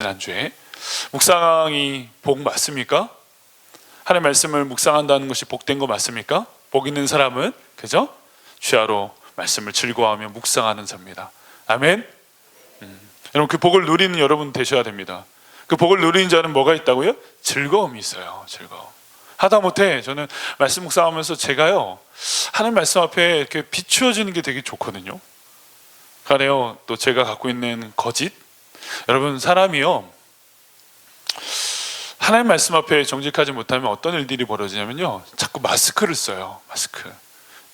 지난주에. 묵상이 복 맞습니까? 하나님의 말씀을 묵상한다는 것이 복된 거 맞습니까? 복 있는 사람은, 그죠? 주야로 말씀을 즐거워하며 묵상하는 자입니다. 아멘. 여러분, 그 복을 누리는 여러분 되셔야 됩니다. 그 복을 누리는 자는 뭐가 있다고요? 즐거움이 있어요. 즐거움. 하다못해 저는 말씀 묵상하면서 제가요, 하나님 말씀 앞에 이렇게 비추어지는 게 되게 좋거든요. 그래요. 또 제가 갖고 있는 거짓, 여러분, 사람이요, 하나님 말씀 앞에 정직하지 못하면 어떤 일들이 벌어지냐면요, 자꾸 마스크를 써요. 마스크.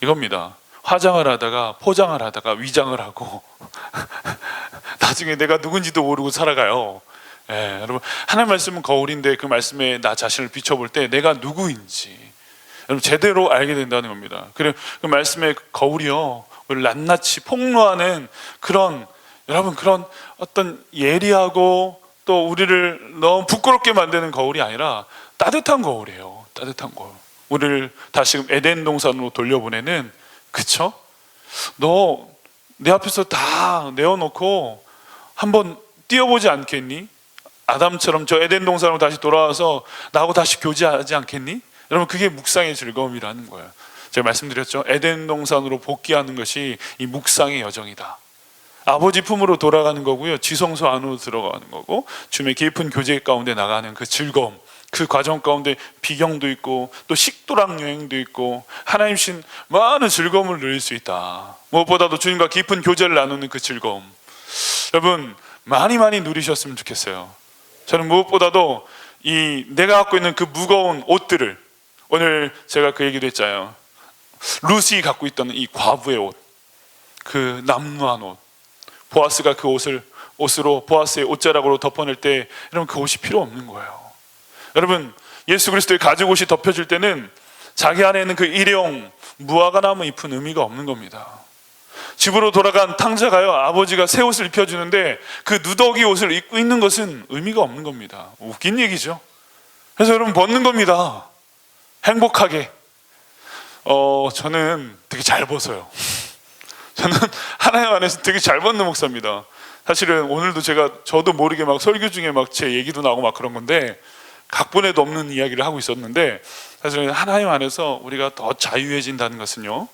이겁니다. 화장을 하다가 포장을 하다가 위장을 하고 나중에 내가 누군지도 모르고 살아가요. 여러분, 하나님 말씀은 거울인데 그 말씀에 나 자신을 비춰볼 때 내가 누구인지 여러분 제대로 알게 된다는 겁니다. 그리고 그 말씀의 거울이요, 우리를 낱낱이 폭로하는 그런, 여러분, 그런 어떤 예리하고 또 우리를 너무 부끄럽게 만드는 거울이 아니라 따뜻한 거울이에요. 따뜻한 거울. 우리를 다시금 에덴 동산으로 돌려보내는, 그쵸? 너 내 앞에서 다 내어놓고 한번 뛰어보지 않겠니? 아담처럼 저 에덴 동산으로 다시 돌아와서 나하고 다시 교제하지 않겠니? 여러분, 그게 묵상의 즐거움이라는 거예요. 제가 말씀드렸죠. 에덴 동산으로 복귀하는 것이 이 묵상의 여정이다. 아버지 품으로 돌아가는 거고요, 지성소 안으로 들어가는 거고, 주님의 깊은 교제 가운데 나가는 그 즐거움, 그 과정 가운데 비경도 있고 또 식도락 여행도 있고 하나님 신 많은 즐거움을 누릴 수 있다. 무엇보다도 주님과 깊은 교제를 나누는 그 즐거움, 여러분 많이 누리셨으면 좋겠어요. 저는 무엇보다도 이 내가 갖고 있는 그 무거운 옷들을, 오늘 제가 그 얘기도 했잖아요. 루시 갖고 있던 이 과부의 옷, 그 남루한 옷, 보아스가 그 옷으로 보아스의 옷자락으로 덮어낼 때 여러분 그 옷이 필요 없는 거예요. 여러분, 예수 그리스도의 가죽 옷이 덮여질 때는 자기 안에 있는 그 일용 무화과 나무 잎은 의미가 없는 겁니다. 집으로 돌아간 탕자가요, 아버지가 새 옷을 입혀주는데 그 누더기 옷을 입고 있는 것은 의미가 없는 겁니다. 웃긴 얘기죠. 그래서 여러분 벗는 겁니다. 행복하게. 저는 되게 잘 벗어요. 저는 하나님 안에서 되게 잘 벗는 목사입니다. 사실은 오늘도 저도 모르게 막 설교 중에 막 제 얘기도 나오고 막 그런 건데, 각본에도 없는 이야기를 하고 있었는데, 사실은 하나님 안에서 우리가 더 자유해진다는 것은요,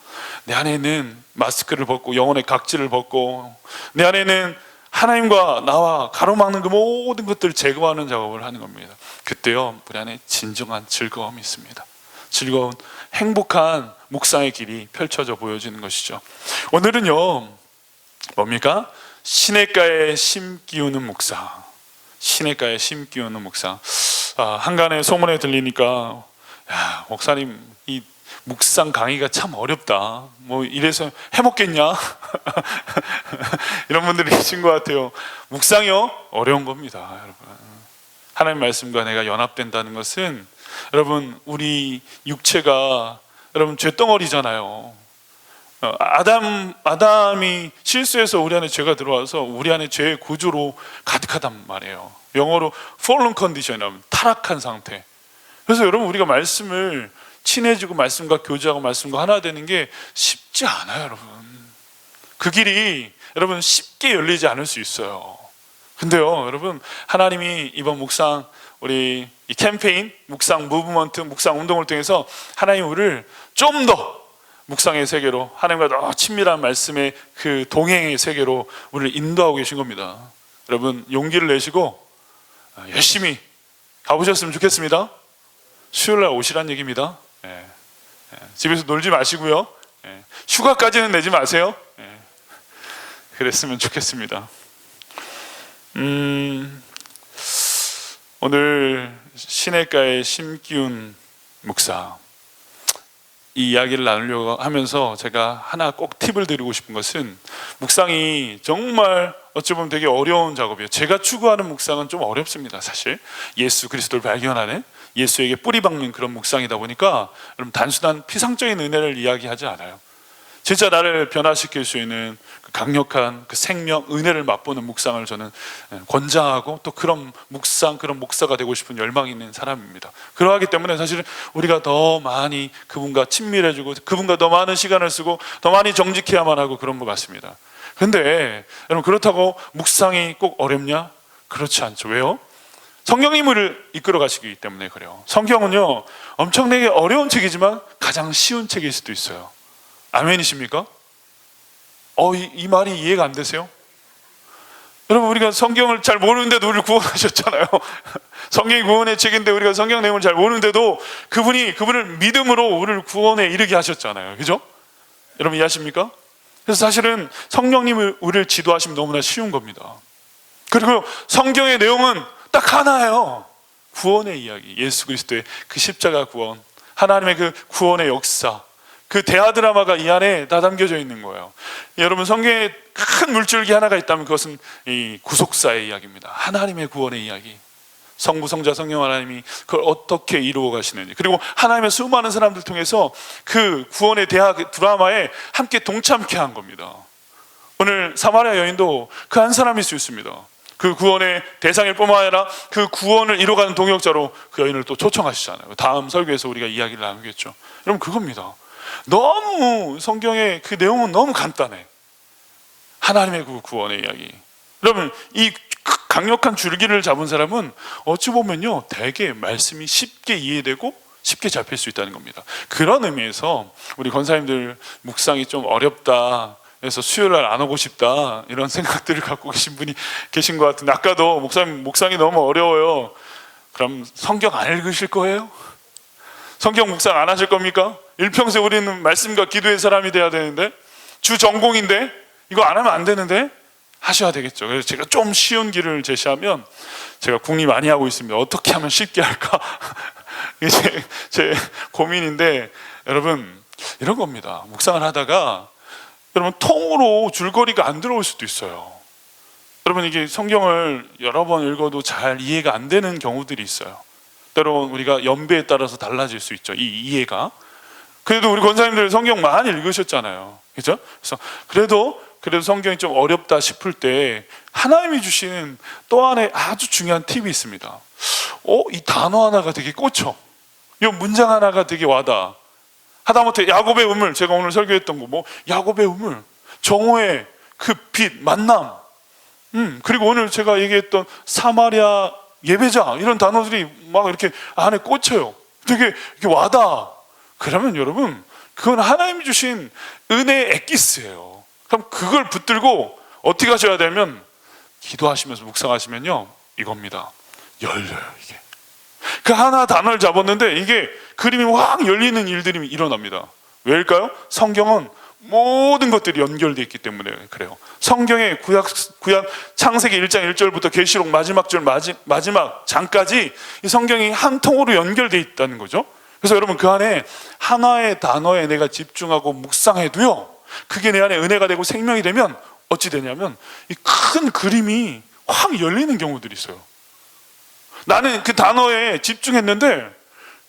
내 안에는 마스크를 벗고 영혼의 각질을 벗고 내 안에는 하나님과 나와 가로막는 그 모든 것들을 제거하는 작업을 하는 겁니다. 그때요, 우리 안에 진정한 즐거움이 있습니다. 즐거운 행복한 묵상의 길이 펼쳐져 보여지는 것이죠. 오늘은요, 뭡니까? 시냇가에 심 기우는 묵상. 시냇가에 심 기우는 묵상. 한간에 소문에 들리니까, 야, 목사님 이 묵상 강의가 참 어렵다, 뭐 이래서 해먹겠냐? 이런 분들이 계신 것 같아요. 묵상이요, 어려운 겁니다. 여러분, 하나님 말씀과 내가 연합된다는 것은, 여러분, 우리 육체가 여러분 죄덩어리잖아요. 아담이 실수해서 우리 안에 죄가 들어와서 우리 안에 죄의 구조로 가득하단 말이에요. 영어로 fallen condition이라면 타락한 상태. 그래서 여러분, 우리가 말씀을 친해지고 말씀과 교제하고 말씀과 하나 되는 게 쉽지 않아요. 여러분, 그 길이 여러분 쉽게 열리지 않을 수 있어요. 근데요, 여러분, 하나님이 이번 묵상, 우리 이 캠페인 묵상 무브먼트, 묵상 운동을 통해서 하나님 우리를 좀 더 묵상의 세계로, 하나님과 더 친밀한 말씀의 그 동행의 세계로 우리를 인도하고 계신 겁니다. 여러분, 용기를 내시고 열심히 가보셨으면 좋겠습니다. 수요일날 오시란 얘기입니다. 집에서 놀지 마시고요, 휴가까지는 내지 마세요. 그랬으면 좋겠습니다. 오늘 시냇가에 심 기운 묵상, 이 이야기를 나누려고 하면서 제가 하나 꼭 팁을 드리고 싶은 것은, 묵상이 정말 어찌 보면 되게 어려운 작업이에요. 제가 추구하는 묵상은 좀 어렵습니다. 사실 예수 그리스도를 발견하는, 예수에게 뿌리 박는 그런 묵상이다 보니까 여러분, 단순한 피상적인 은혜를 이야기하지 않아요. 진짜 나를 변화시킬 수 있는 그 강력한 그 생명, 은혜를 맛보는 묵상을 저는 권장하고, 또 그런 묵상, 그런 목사가 되고 싶은 열망이 있는 사람입니다. 그러하기 때문에 사실은 우리가 더 많이 그분과 친밀해지고 그분과 더 많은 시간을 쓰고 더 많이 정직해야만 하고 그런 것 같습니다. 근데 여러분, 그렇다고 묵상이 꼭 어렵냐? 그렇지 않죠. 왜요? 성령님을 이끌어 가시기 때문에 그래요. 성경은요, 엄청나게 어려운 책이지만 가장 쉬운 책일 수도 있어요. 아멘이십니까? 이 말이 이해가 안 되세요? 여러분, 우리가 성경을 잘 모르는데도 우리를 구원하셨잖아요. 성경이 구원의 책인데 우리가 성경 내용을 잘 모르는데도 그분을 믿음으로 우리를 구원에 이르게 하셨잖아요. 그죠? 여러분 이해하십니까? 그래서 사실은 성령님을 우리를 지도하시면 너무나 쉬운 겁니다. 그리고 성경의 내용은 딱 하나예요. 구원의 이야기, 예수 그리스도의 그 십자가 구원, 하나님의 그 구원의 역사, 그 대하 드라마가 이 안에 다 담겨져 있는 거예요. 여러분, 성경에 큰 물줄기 하나가 있다면 그것은 이 구속사의 이야기입니다. 하나님의 구원의 이야기, 성부, 성자, 성령 하나님이 그걸 어떻게 이루어 가시는지, 그리고 하나님의 수많은 사람들 통해서 그 구원의 대하 드라마에 함께 동참케 한 겁니다. 오늘 사마리아 여인도 그 한 사람일 수 있습니다. 그 구원의 대상일 뿐만 아니라 그 구원을 이뤄가는 동역자로 그 여인을 또 초청하시잖아요. 다음 설교에서 우리가 이야기를 나누겠죠. 여러분, 그겁니다. 너무 성경의 그 내용은 너무 간단해. 하나님의 그 구원의 이야기. 여러분, 이 강력한 줄기를 잡은 사람은 어찌 보면요, 되게 말씀이 쉽게 이해되고 쉽게 잡힐 수 있다는 겁니다. 그런 의미에서 우리 권사님들 묵상이 좀 어렵다, 그래서 수요일날 안 오고 싶다, 이런 생각들을 갖고 계신 분이 계신 것 같은데, 아까도 묵상이 너무 어려워요. 그럼 성경 안 읽으실 거예요? 성경 묵상 안 하실 겁니까? 일평생 우리는 말씀과 기도의 사람이 돼야 되는데, 주 전공인데 이거 안 하면 안 되는데 하셔야 되겠죠. 그래서 제가 좀 쉬운 길을 제시하면, 제가 궁리 많이 하고 있습니다. 어떻게 하면 쉽게 할까? 이게 제 고민인데, 여러분 이런 겁니다. 묵상을 하다가 여러분 통으로 줄거리가 안 들어올 수도 있어요. 여러분, 이게 성경을 여러 번 읽어도 잘 이해가 안 되는 경우들이 있어요. 때로는 우리가 연배에 따라서 달라질 수 있죠, 이 이해가. 그래도 우리 권사님들 성경 많이 읽으셨잖아요. 그죠? 그래서 그래도 성경이 좀 어렵다 싶을 때 하나님이 주시는 또 하나의 아주 중요한 팁이 있습니다. 이 단어 하나가 되게 꽂혀, 이 문장 하나가 되게 와닿아. 하다못해 야곱의 우물, 제가 오늘 설교했던 거, 야곱의 우물, 정오의 그 빛, 만남, 그리고 오늘 제가 얘기했던 사마리아 예배자, 이런 단어들이 막 이렇게 안에 꽂혀요. 되게 이렇게 와닿아. 그러면 여러분, 그건 하나님이 주신 은혜의 엑기스예요. 그럼 그걸 붙들고 어떻게 하셔야 되면, 기도하시면서 묵상하시면요, 이겁니다. 열려요. 이게 그 하나 단어를 잡았는데 이게 그림이 확 열리는 일들이 일어납니다. 왜일까요? 성경은 모든 것들이 연결되어 있기 때문에 그래요. 성경의 구약 창세기 1장 1절부터 계시록 마지막 절 마지막 장까지 이 성경이 한 통으로 연결되어 있다는 거죠. 그래서 여러분, 그 안에 하나의 단어에 내가 집중하고 묵상해도요, 그게 내 안에 은혜가 되고 생명이 되면 어찌 되냐면 이 큰 그림이 확 열리는 경우들이 있어요. 나는 그 단어에 집중했는데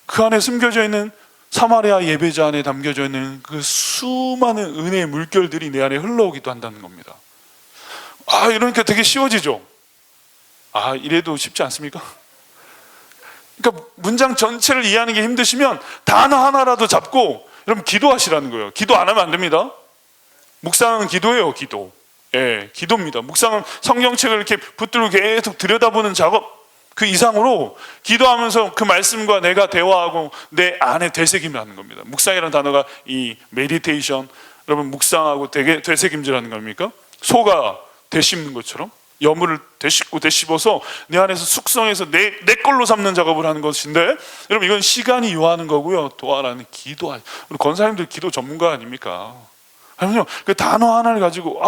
그 안에 숨겨져 있는 사마리아 예배자 안에 담겨져 있는 그 수많은 은혜의 물결들이 내 안에 흘러오기도 한다는 겁니다. 이러니까 되게 쉬워지죠. 이래도 쉽지 않습니까? 그러니까 문장 전체를 이해하는 게 힘드시면 단어 하나라도 잡고 여러분 기도하시라는 거예요. 기도 안 하면 안 됩니다. 묵상은 기도예요. 기도. 기도입니다. 묵상은 성경책을 이렇게 붙들고 계속 들여다보는 작업, 그 이상으로 기도하면서 그 말씀과 내가 대화하고 내 안에 되새김을 하는 겁니다. 묵상이라는 단어가 이 메디테이션, 여러분 묵상하고 되새김질하는 겁니까? 소가 되씹는 것처럼 여물을 되씹어서 내 안에서 숙성해서 내 걸로 삼는 작업을 하는 것인데, 여러분 이건 시간이 요하는 거고요. 또 하나는 기도. 우리 권사님들 기도 전문가 아닙니까? 아니요, 그 단어 하나를 가지고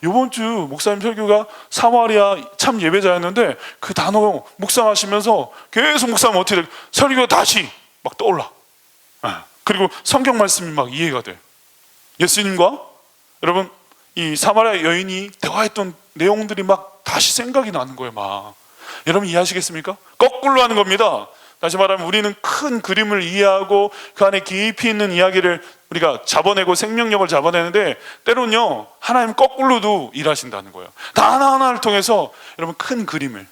이번 주 목사님 설교가 사마리아 참 예배자였는데 그 단어 묵상하시면서 계속 묵상하면 어떻게 돼? 설교가 다시 막 떠올라. 그리고 성경 말씀이 막 이해가 돼. 예수님과 여러분 이 사마리아 여인이 대화했던 내용들이 막 다시 생각이 나는 거예요. 막 여러분 이해하시겠습니까? 거꾸로 하는 겁니다. 다시 말하면 우리는 큰 그림을 이해하고 그 안에 깊이 있는 이야기를 우리가 잡아내고 생명력을 잡아내는데, 때로는요 하나님 거꾸로도 일하신다는 거예요. 다 하나하나를 통해서 여러분 큰 그림을,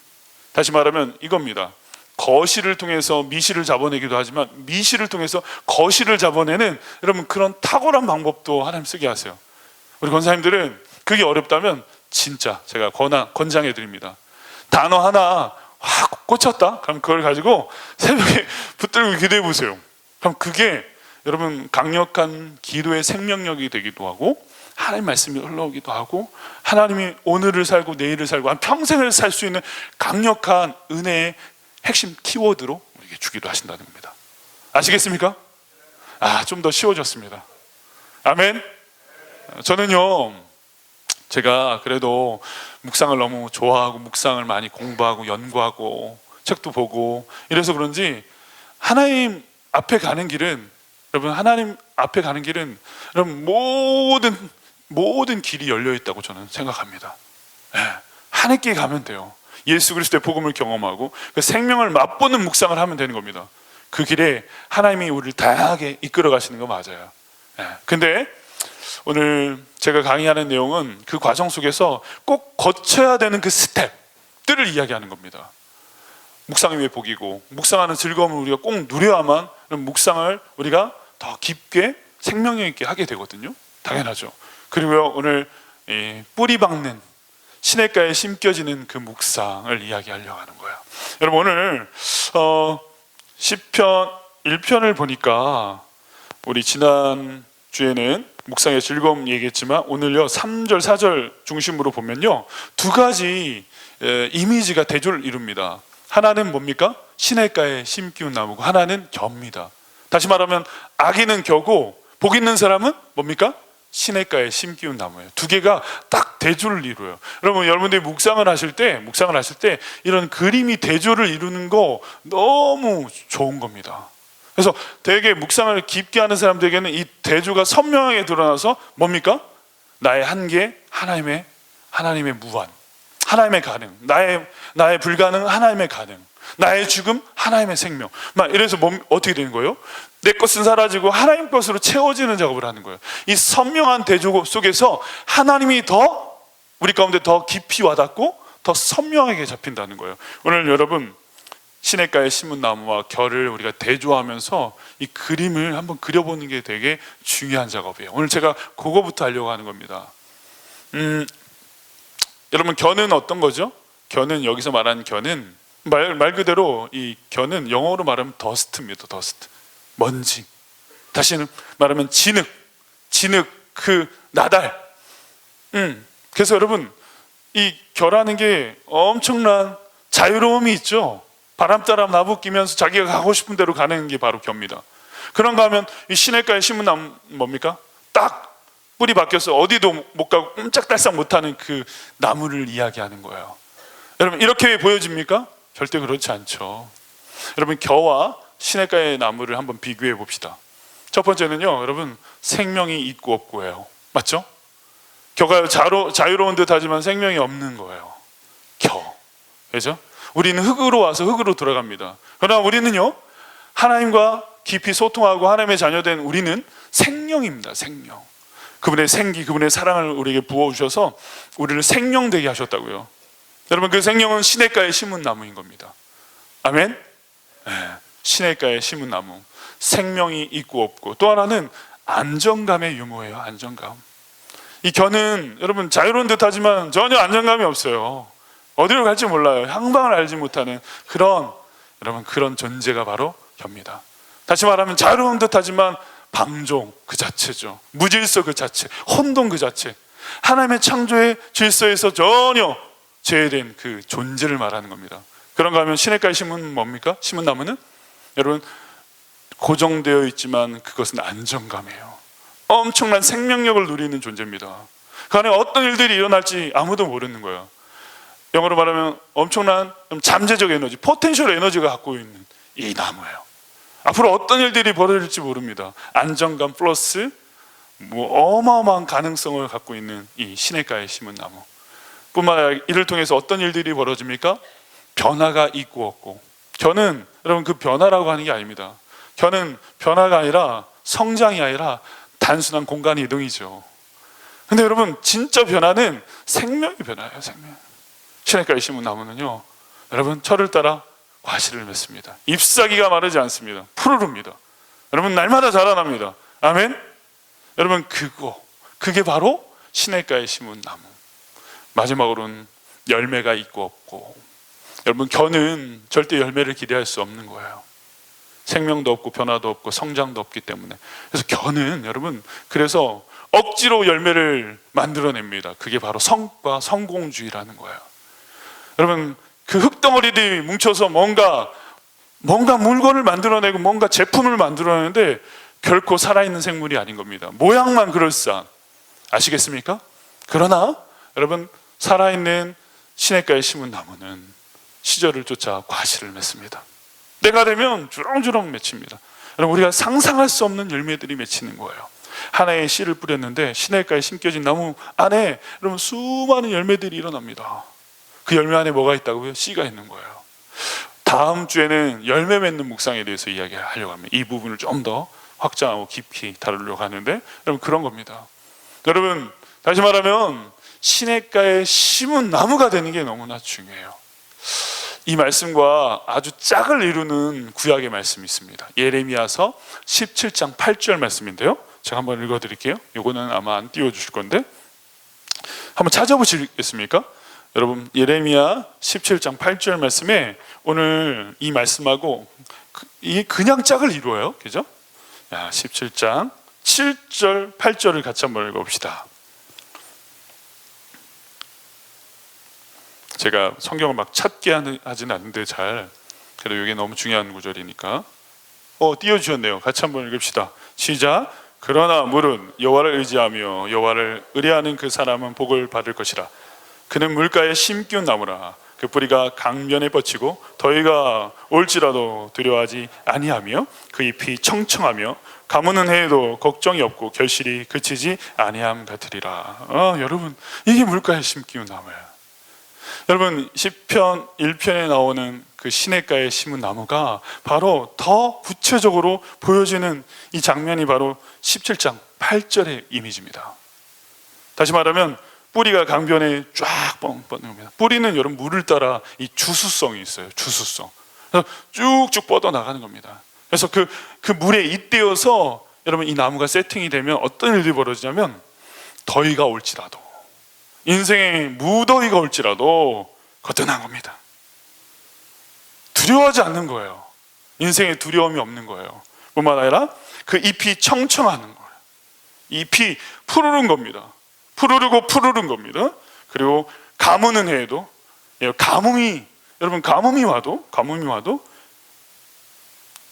다시 말하면 이겁니다. 거실을 통해서 미실을 잡아내기도 하지만 미실을 통해서 거실을 잡아내는 여러분 그런 탁월한 방법도 하나님 쓰게 하세요. 우리 권사님들은 그게 어렵다면 진짜 제가 권장해 드립니다. 단어 하나 확 꽂혔다? 그럼 그걸 가지고 새벽에 붙들고 기도해 보세요. 그럼 그게 여러분 강력한 기도의 생명력이 되기도 하고, 하나님 말씀이 흘러오기도 하고, 하나님이 오늘을 살고 내일을 살고 한 평생을 살 수 있는 강력한 은혜의 핵심 키워드로 우리에게 주기도 하신다는 겁니다. 아시겠습니까? 좀 더 쉬워졌습니다. 아멘. 저는요, 제가 그래도 묵상을 너무 좋아하고 묵상을 많이 공부하고 연구하고 책도 보고 이래서 그런지 하나님 앞에 가는 길은, 여러분 하나님 앞에 가는 길은 여러분 모든 길이 열려 있다고 저는 생각합니다. 하나님께 가면 돼요. 예수 그리스도의 복음을 경험하고 그 생명을 맛보는 묵상을 하면 되는 겁니다. 그 길에 하나님이 우리를 다양하게 이끌어 가시는 거 맞아요. 근데 오늘 제가 강의하는 내용은 그 과정 속에서 꼭 거쳐야 되는 그 스텝들을 이야기하는 겁니다. 묵상이 왜 복이고, 묵상하는 즐거움을 우리가 꼭 누려야만 묵상을 우리가 더 깊게 생명력 있게 하게 되거든요. 당연하죠. 그리고 오늘 뿌리 박는 시냇가에 심겨지는 그 묵상을 이야기하려고 하는 거예요. 여러분 오늘 시편 1편을 보니까 우리 지난 주에는 묵상의 즐거움 얘기했지만 오늘요 3절 4절 중심으로 보면요 두 가지 이미지가 대조를 이룹니다. 하나는 뭡니까? 시냇가에 심기운 나무고, 하나는 겨입니다. 다시 말하면 악인은 겨고 복 있는 사람은 뭡니까? 시냇가에 심기운 나무예요. 두 개가 딱 대조를 이루어요. 여러분들이 묵상을 하실 때 이런 그림이 대조를 이루는 거 너무 좋은 겁니다. 그래서 되게 묵상을 깊게 하는 사람들에게는 이 대조가 선명하게 드러나서 뭡니까? 나의 한계, 하나님의 무한, 하나님의 가능, 나의 불가능, 하나님의 가능, 나의 죽음, 하나님의 생명. 이래서 어떻게 되는 거예요? 내 것은 사라지고 하나님 것으로 채워지는 작업을 하는 거예요. 이 선명한 대조 속에서 하나님이 더 우리 가운데 더 깊이 와닿고 더 선명하게 잡힌다는 거예요. 오늘 여러분 시냇가에 심은 나무와 겨를 우리가 대조하면서 이 그림을 한번 그려보는 게 되게 중요한 작업이에요. 오늘 제가 그거부터 하려고 하는 겁니다. 여러분 겨는 어떤 거죠? 겨는, 여기서 말하는 겨는 말 그대로 이 겨는 영어로 말하면 더스트입니다. 더스트, 먼지. 다시는 말하면 진흙, 그 나달. 그래서 여러분 이 겨라는 게 엄청난 자유로움이 있죠. 바람 따라 나부끼면서 자기가 가고 싶은 대로 가는 게 바로 겨입니다. 그런가 하면 이 시냇가에 심은 나무 뭡니까? 딱 뿌리 박혀서 어디도 못 가고 꼼짝달싹 못하는 그 나무를 이야기하는 거예요. 여러분 이렇게 보여집니까? 절대 그렇지 않죠. 여러분 겨와 시냇가의 나무를 한번 비교해 봅시다. 첫 번째는요, 여러분 생명이 있고 없고예요. 맞죠? 겨가 자유로운 듯 하지만 생명이 없는 거예요. 겨. 그죠? 우리는 흙으로 와서 흙으로 돌아갑니다. 그러나 우리는요 하나님과 깊이 소통하고 하나님의 자녀된 우리는 생명입니다. 생명. 그분의 생기, 그분의 사랑을 우리에게 부어주셔서 우리를 생명되게 하셨다고요. 여러분 그 생명은 시냇가에 심은 나무인 겁니다. 아멘. 시냇가에 심은 나무, 생명이 있고 없고, 또 하나는 안정감의 유무예요. 안정감. 이 겨는 여러분 자유로운 듯 하지만 전혀 안정감이 없어요. 어디로 갈지 몰라요. 향방을 알지 못하는 그런 존재가 바로 겨입니다. 다시 말하면 자유로운 듯 하지만 방종 그 자체죠. 무질서 그 자체, 혼돈 그 자체, 하나님의 창조의 질서에서 전혀 제외된 그 존재를 말하는 겁니다. 그런가 하면 시냇가에 심은 뭡니까? 심은 나무는 여러분 고정되어 있지만 그것은 안정감이에요. 엄청난 생명력을 누리는 존재입니다. 그 안에 어떤 일들이 일어날지 아무도 모르는 거예요. 영어로 말하면 엄청난 잠재적 에너지, 포텐셜 에너지가 갖고 있는 이 나무예요. 앞으로 어떤 일들이 벌어질지 모릅니다. 안정감 플러스 어마어마한 가능성을 갖고 있는 이 시냇가에 심은 나무 뿐만 아니라 이를 통해서 어떤 일들이 벌어집니까? 변화가 있고 없고. 겨는 여러분 그 변화라고 하는 게 아닙니다. 겨는 변화가 아니라 성장이 아니라 단순한 공간 이동이죠. 근데 여러분 진짜 변화는 생명의 변화예요. 생명. 시냇가에 심은 나무는요 여러분 철을 따라 과실을 맺습니다. 잎사귀가 마르지 않습니다. 푸르릅니다. 여러분 날마다 자라납니다. 아멘. 여러분 그게 바로 시냇가에 심은 나무. 마지막으로는 열매가 있고 없고. 여러분, 겨는 절대 열매를 기대할 수 없는 거예요. 생명도 없고 변화도 없고 성장도 없기 때문에. 그래서 겨는 여러분, 그래서 억지로 열매를 만들어냅니다. 그게 바로 성과 성공주의라는 거예요. 여러분, 그 흙덩어리들이 뭉쳐서 뭔가 물건을 만들어내고 뭔가 제품을 만들어내는데 결코 살아있는 생물이 아닌 겁니다. 모양만 그럴싸한. 아시겠습니까? 그러나 여러분, 살아있는 시냇가에 심은 나무는 시절을 쫓아 과실을 맺습니다. 때가 되면 주렁주렁 맺힙니다. 여러분, 우리가 상상할 수 없는 열매들이 맺히는 거예요. 하나의 씨를 뿌렸는데 시냇가에 심겨진 나무 안에 여러분 수많은 열매들이 일어납니다. 그 열매 안에 뭐가 있다고요? 씨가 있는 거예요. 다음 주에는 열매 맺는 묵상에 대해서 이야기하려고 합니다. 이 부분을 좀 더 확장하고 깊이 다루려고 하는데, 여러분, 그런 겁니다. 여러분, 다시 말하면 시냇가에 심은 나무가 되는 게 너무나 중요해요. 이 말씀과 아주 짝을 이루는 구약의 말씀이 있습니다. 예레미야서 17장 8절 말씀인데요, 제가 한번 읽어드릴게요. 이거는 아마 안 띄워주실 건데 한번 찾아보시겠습니까? 여러분, 예레미야 17장 8절 말씀에 오늘 이 말씀하고 이게 그냥 짝을 이루어요. 그죠? 17장 7절 8절을 같이 한번 읽어봅시다. 제가 성경을 막 찾게 하지는 않는데 그래도 이게 너무 중요한 구절이니까 띄워주셨네요. 같이 한번 읽읍시다. 시작. 그러나 물은 여호와를 의지하며 여호와를 의뢰하는 그 사람은 복을 받을 것이라. 그는 물가에 심기운 나무라. 그 뿌리가 강변에 뻗치고 더위가 올지라도 두려워하지 아니하며 그 잎이 청청하며 가무는 해에도 걱정이 없고 결실이 그치지 아니함 같으리라. 여러분, 이게 물가에 심기운 나무예요. 여러분, 시편 1편에 나오는 그 시냇가에 심은 나무가 바로 더 구체적으로 보여지는 이 장면이 바로 17장 8절의 이미지입니다. 다시 말하면 뿌리가 강변에 쫙 뻗는 겁니다. 뿌리는 여러분 물을 따라 이 주수성이 있어요. 주수성. 그래서 쭉쭉 뻗어 나가는 겁니다. 그래서 그 물에 잇대어서 여러분 이 나무가 세팅이 되면 어떤 일이 벌어지냐면 더위가 올지라도, 인생에 무더위가 올지라도 거뜬한 겁니다. 두려워하지 않는 거예요. 인생에 두려움이 없는 거예요. 뿐만 아니라 그 잎이 청청하는 거예요. 잎이 푸르른 겁니다. 푸르르고 푸르른 겁니다. 그리고 가무는 해에도, 여러분 가뭄이 와도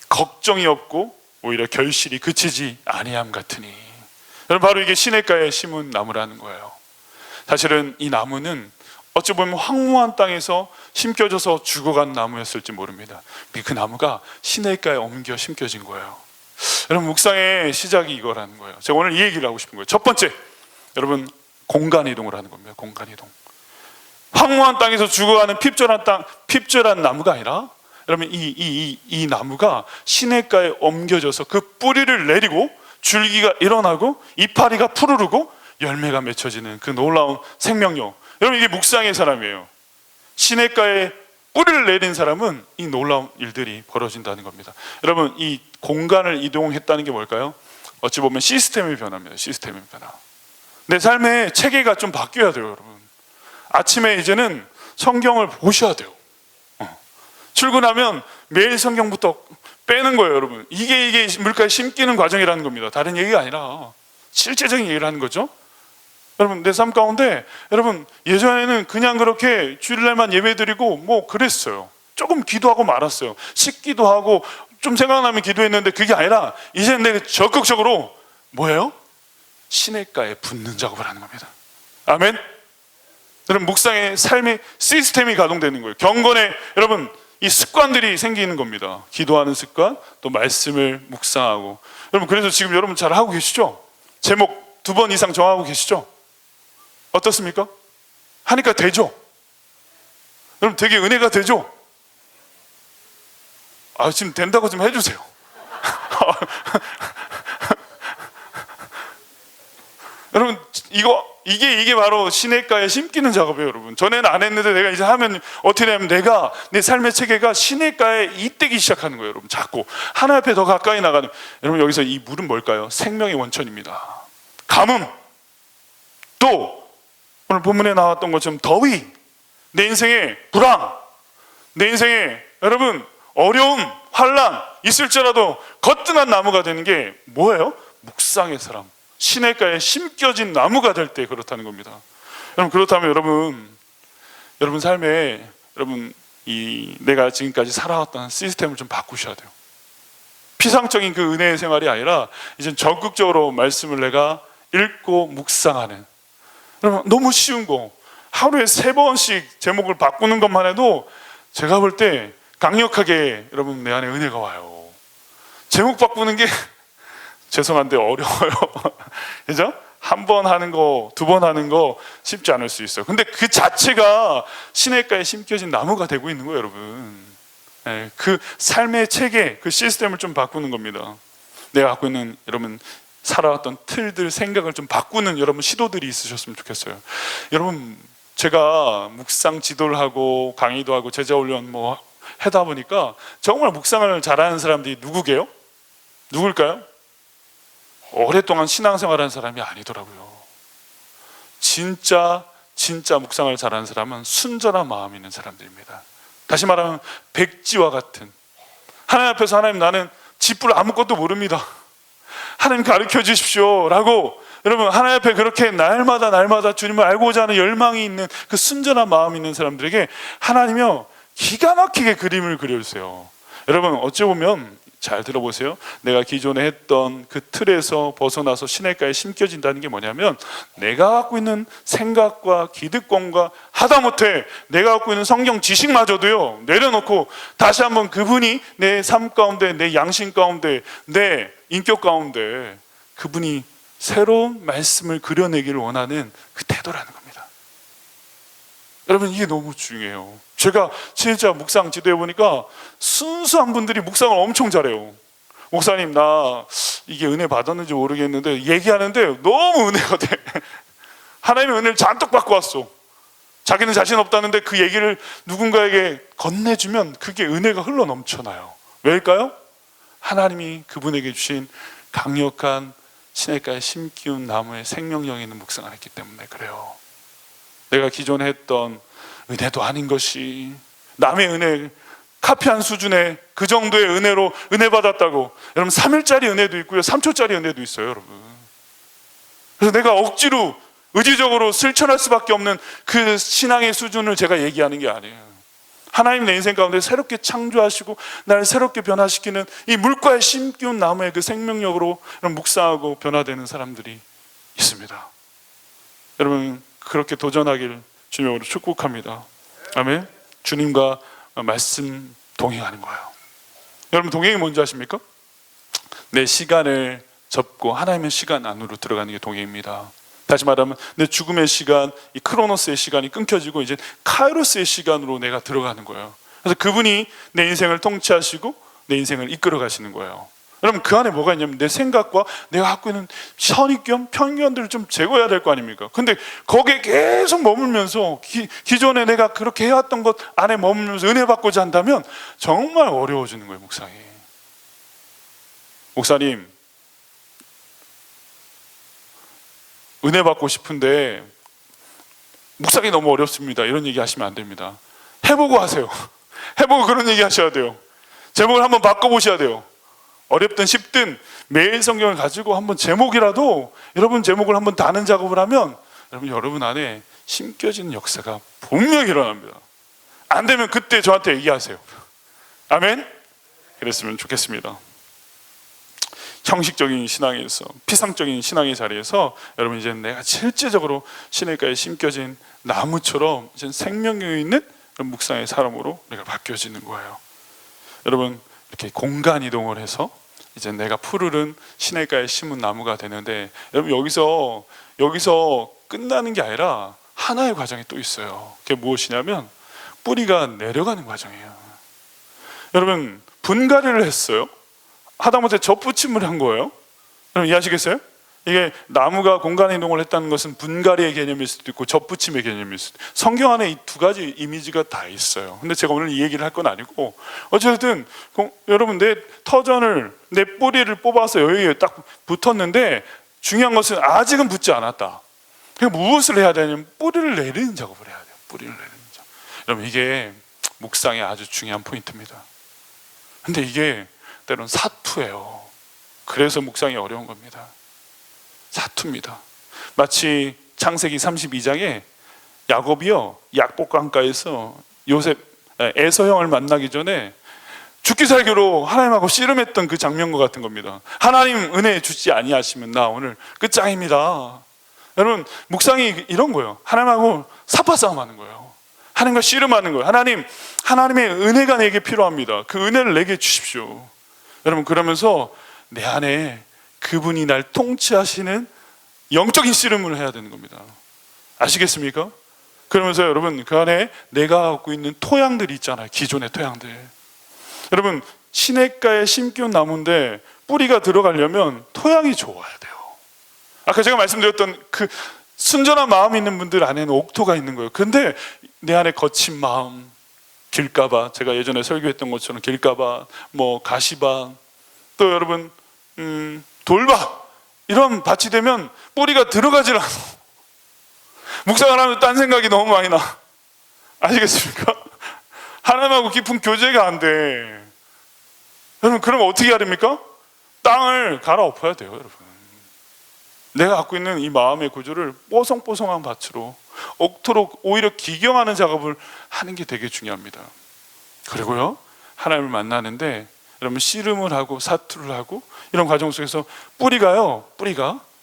걱정이 없고 오히려 결실이 그치지 아니함 같으니. 여러분, 바로 이게 시냇가에 심은 나무라는 거예요. 사실은 이 나무는 어찌 보면 황무한 땅에서 심겨져서 죽어간 나무였을지 모릅니다. 그 나무가 시냇가에 옮겨 심겨진 거예요. 여러분, 묵상의 시작이 이거라는 거예요. 제가 오늘 이 얘기를 하고 싶은 거예요. 첫 번째, 여러분, 공간 이동을 하는 겁니다. 공간 이동. 황무한 땅에서 죽어가는 핍절한 나무가 아니라, 여러분, 이 나무가 시냇가에 옮겨져서 그 뿌리를 내리고 줄기가 일어나고 이파리가 푸르르고 열매가 맺혀지는 그 놀라운 생명력. 여러분, 이게 묵상의 사람이에요. 시냇가에 뿌리를 내린 사람은 이 놀라운 일들이 벌어진다는 겁니다. 여러분, 이 공간을 이동했다는 게 뭘까요? 어찌 보면 시스템의 변화입니다. 시스템의 변화. 내 삶의 체계가 좀 바뀌어야 돼요, 여러분. 아침에 이제는 성경을 보셔야 돼요. 출근하면 매일 성경부터 빼는 거예요, 여러분. 이게 물가에 심기는 과정이라는 겁니다. 다른 얘기가 아니라 실제적인 얘기를 하는 거죠. 여러분, 내 삶 가운데, 여러분, 예전에는 그냥 그렇게 주일날만 예배드리고 뭐 그랬어요. 조금 기도하고 말았어요. 식기도 하고 좀 생각나면 기도했는데 그게 아니라 이제는 내가 적극적으로 뭐예요? 시냇가에 붙는 작업을 하는 겁니다. 아멘. 여러분, 묵상의 삶의 시스템이 가동되는 거예요. 경건에 여러분 이 습관들이 생기는 겁니다. 기도하는 습관, 또 말씀을 묵상하고. 여러분, 그래서 지금 여러분 잘 하고 계시죠? 제목 2번 이상 정하고 계시죠? 어떻습니까? 하니까 되죠? 여러분, 되게 은혜가 되죠? 지금 된다고 좀 해주세요. 여러분, 이게 바로 시냇가에 심기는 작업이에요, 여러분. 전에는 안 했는데 내가 이제 하면 어떻게 되냐면 내가 내 삶의 체계가 시냇가에 잇대기 시작하는 거예요, 여러분. 자꾸 하나 옆에 더 가까이 나가는. 여러분, 여기서 이 물은 뭘까요? 생명의 원천입니다. 가뭄, 또 오늘 본문에 나왔던 것처럼 더위, 내 인생의 불황, 내 인생에 여러분 어려움, 환난 있을지라도 거뜬한 나무가 되는 게 뭐예요? 묵상의 사람, 시냇가에 심겨진 나무가 될 때 그렇다는 겁니다. 여러분 그렇다면 여러분 삶에 내가 지금까지 살아왔던 시스템을 좀 바꾸셔야 돼요. 피상적인 그 은혜의 생활이 아니라 이제 적극적으로 말씀을 내가 읽고 묵상하는, 여러분 너무 쉬운 거 하루에 3번씩 제목을 바꾸는 것만 해도 제가 볼 때 강력하게 여러분 내 안에 은혜가 와요. 제목 바꾸는 게 죄송한데 어려워요. 그죠? 한 번 하는 거, 2번 하는 거 쉽지 않을 수 있어요. 근데 그 자체가 시냇가에 심겨진 나무가 되고 있는 거예요, 여러분. 네, 그 삶의 체계, 그 시스템을 좀 바꾸는 겁니다. 내가 갖고 있는 여러분 살아왔던 틀들, 생각을 좀 바꾸는 여러분 시도들이 있으셨으면 좋겠어요. 여러분 제가 묵상 지도를 하고 강의도 하고 제자 훈련 뭐 하다 보니까 정말 묵상을 잘하는 사람들이 누굴까요? 오랫동안 신앙생활하는 사람이 아니더라고요. 진짜 묵상을 잘하는 사람은 순전한 마음이 있는 사람들입니다. 다시 말하면 백지와 같은, 하나님 앞에서 하나님 나는 쥐뿔 아무것도 모릅니다, 하나님 가르쳐 주십시오 라고 여러분 하나님 앞에 그렇게 날마다 주님을 알고자 하는 열망이 있는 그 순전한 마음이 있는 사람들에게 하나님이요 기가 막히게 그림을 그려주세요. 여러분 어찌 보면 잘 들어보세요. 내가 기존에 했던 그 틀에서 벗어나서 시냇가에 심겨진다는 게 뭐냐면, 내가 갖고 있는 생각과 기득권과 하다못해 내가 갖고 있는 성경 지식마저도요 내려놓고 다시 한번 그분이 내 삶 가운데, 내 양심 가운데, 내 인격 가운데 그분이 새로운 말씀을 그려내기를 원하는 그 태도라는 겁니다. 여러분 이게 너무 중요해요. 제가 진짜 묵상 지도해 보니까 순수한 분들이 묵상을 엄청 잘해요. 목사님 나 이게 은혜 받았는지 모르겠는데 얘기하는데 너무 은혜가 돼. 하나님의 은혜를 잔뜩 받고 왔어. 자기는 자신 없다는데 그 얘기를 누군가에게 건네주면 그게 은혜가 흘러 넘쳐나요. 왜일까요? 하나님이 그분에게 주신 강력한 시냇가에 심기운 나무의 생명력 있는 묵상을 했기 때문에 그래요. 내가 기존에 했던 은혜도 아닌 것이 남의 은혜 카피한 수준의 그 정도의 은혜로 은혜 받았다고. 여러분 3일짜리 은혜도 있고요 3초짜리 은혜도 있어요 여러분. 그래서 내가 억지로 의지적으로 실천할 수밖에 없는 그 신앙의 수준을 제가 얘기하는 게 아니에요. 하나님 내 인생 가운데 새롭게 창조하시고 나를 새롭게 변화시키는 이 물가에 심기운 나무의 그 생명력으로 묵상하고 변화되는 사람들이 있습니다. 여러분 그렇게 도전하길 주님으로 축복합니다. 아멘. 주님과 말씀 동행하는 거예요. 여러분 동행이 뭔지 아십니까? 내 시간을 접고 하나님의 시간 안으로 들어가는 게 동행입니다. 다시 말하면 내 죽음의 시간, 이 크로노스의 시간이 끊겨지고 이제 카이로스의 시간으로 내가 들어가는 거예요. 그래서 그분이 내 인생을 통치하시고 내 인생을 이끌어 가시는 거예요. 여러분 그 안에 뭐가 있냐면 내 생각과 내가 갖고 있는 선입견, 편견들을 좀 제거해야 될 거 아닙니까? 근데 거기에 계속 머물면서 기존에 내가 그렇게 해왔던 것 안에 머물면서 은혜 받고자 한다면 정말 어려워지는 거예요. 묵상이. 목사님 은혜 받고 싶은데 묵상이 너무 어렵습니다, 이런 얘기 하시면 안 됩니다. 해보고 하세요. 해보고 그런 얘기 하셔야 돼요. 제목을 한번 바꿔보셔야 돼요. 어렵든 쉽든 매일 성경을 가지고 한번 제목이라도 여러분 제목을 한번 다는 작업을 하면 여러분 안에 심겨지는 역사가 분명히 일어납니다. 안 되면 그때 저한테 얘기하세요. 아멘. 그랬으면 좋겠습니다. 형식적인 신앙에서, 피상적인 신앙의 자리에서 여러분 이제 내가 실제적으로 시냇가에 심겨진 나무처럼 이제 생명력 있는 묵상의 사람으로 내가 바뀌어지는 거예요. 여러분 이렇게 공간 이동을 해서 이제 내가 푸르른 시냇가에 심은 나무가 되는데, 여러분 여기서 끝나는 게 아니라 하나의 과정이 또 있어요. 그게 무엇이냐면 뿌리가 내려가는 과정이에요. 여러분 분갈이를 했어요. 하다못해 접붙임을 한 거예요. 여러분 이해하시겠어요? 이게 나무가 공간 이동을 했다는 것은 분갈이의 개념일 수도 있고 접붙임의 개념일 수도 있고, 성경 안에 이 두 가지 이미지가 다 있어요. 근데 제가 오늘 이 얘기를 할 건 아니고, 어쨌든 여러분 내 터전을, 내 뿌리를 뽑아서 여기에 딱 붙었는데 중요한 것은 아직은 붙지 않았다. 그럼 무엇을 해야 되냐면 뿌리를 내리는 작업을 해야 돼요. 뿌리를 내리는 작업. 여러분 이게 묵상의 아주 중요한 포인트입니다. 근데 이게 때로는 사투예요. 그래서 묵상이 어려운 겁니다. 사투입니다. 마치 창세기 32장에 야곱이요, 약복강가에서 에서 형을 만나기 전에 죽기 살기로 하나님하고 씨름했던 그 장면과 같은 겁니다. 하나님 은혜 주지 아니하시면 나 오늘 끝장입니다. 여러분, 묵상이 이런 거예요. 하나님하고 사파싸움하는 거예요. 하나님과 씨름하는 거예요. 하나님의 은혜가 내게 필요합니다. 그 은혜를 내게 주십시오. 여러분, 그러면서 내 안에 그분이 날 통치하시는 영적인 씨름을 해야 되는 겁니다. 아시겠습니까? 그러면서 여러분, 그 안에 내가 갖고 있는 토양들이 있잖아요. 기존의 토양들. 여러분, 시냇가에 심기운 나무인데 뿌리가 들어가려면 토양이 좋아야 돼요. 아까 제가 말씀드렸던 그 순전한 마음이 있는 분들 안에는 옥토가 있는 거예요. 근데 내 안에 거친 마음, 길가봐, 제가 예전에 설교했던 것처럼 길가봐, 뭐 가시밭, 또 여러분 돌밭, 이런 밭이 되면 뿌리가 들어가질 않아. 묵상을 하면 딴 생각이 너무 많이 나. 아시겠습니까? 하나님하고 깊은 교제가 안 돼. 여러분, 그러면 어떻게 해야 됩니까? 땅을 갈아엎어야 돼요, 여러분. 내가 갖고 있는 이 마음의 구조를 뽀송뽀송한 밭으로, 옥토로 오히려 기경하는 작업을 하는 게 되게 중요합니다. 그리고요, 하나님을 만나는데 여러분, 씨름을 하고 사투를 하고 이런 과정 속에서 뿌리가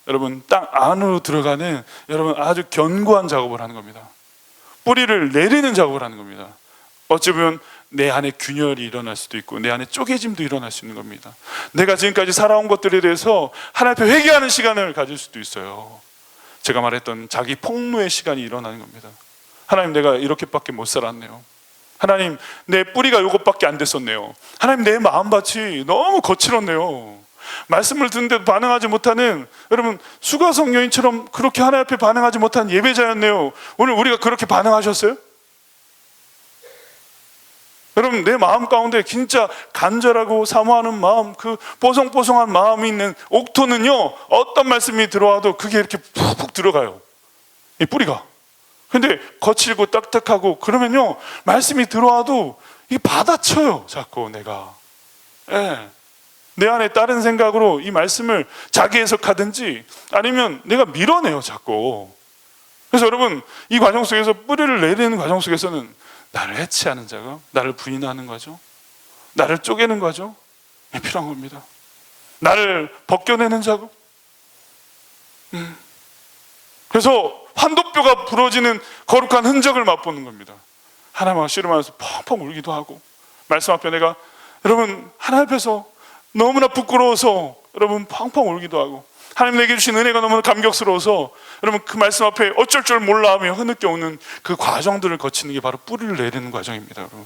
여러분 땅 안으로 들어가는, 여러분 아주 견고한 작업을 하는 겁니다. 뿌리를 내리는 작업을 하는 겁니다. 어찌 보면 내 안에 균열이 일어날 수도 있고 내 안에 쪼개짐도 일어날 수 있는 겁니다. 내가 지금까지 살아온 것들에 대해서 하나님 앞에 회개하는 시간을 가질 수도 있어요. 제가 말했던 자기 폭로의 시간이 일어나는 겁니다. 하나님, 내가 이렇게밖에 못 살았네요. 하나님, 내 뿌리가 이것밖에 안 됐었네요. 하나님, 내 마음밭이 너무 거칠었네요. 말씀을 듣는데도 반응하지 못하는, 여러분 수가성 여인처럼 그렇게 하나님 앞에 반응하지 못한 예배자였네요. 오늘 우리가 그렇게 반응하셨어요? 여러분, 내 마음 가운데 진짜 간절하고 사모하는 마음, 그 뽀송뽀송한 마음이 있는 옥토는요, 어떤 말씀이 들어와도 그게 이렇게 푹푹 들어가요, 이 뿌리가. 근데 거칠고 딱딱하고 그러면요, 말씀이 들어와도 이게 받아쳐요, 자꾸 내가. 내 안에 다른 생각으로 이 말씀을 자기 해석하든지 아니면 내가 밀어내요, 자꾸. 그래서 여러분, 이 과정 속에서 뿌리를 내리는 과정 속에서는 나를 해치하는 작업, 나를 부인하는 거죠, 나를 쪼개는 거죠, 이게 필요한 겁니다. 나를 벗겨내는 작업. 그래서 환도뼈가 부러지는 거룩한 흔적을 맛보는 겁니다. 하나님과 씨름하면서 펑펑 울기도 하고, 말씀 앞에 내가, 여러분 하나님 앞에서 너무나 부끄러워서 여러분 펑펑 울기도 하고, 하나님 내게 주신 은혜가 너무나 감격스러워서 여러분 그 말씀 앞에 어쩔 줄 몰라 하며 흐느껴 오는 그 과정들을 거치는 게 바로 뿌리를 내리는 과정입니다. 여러분,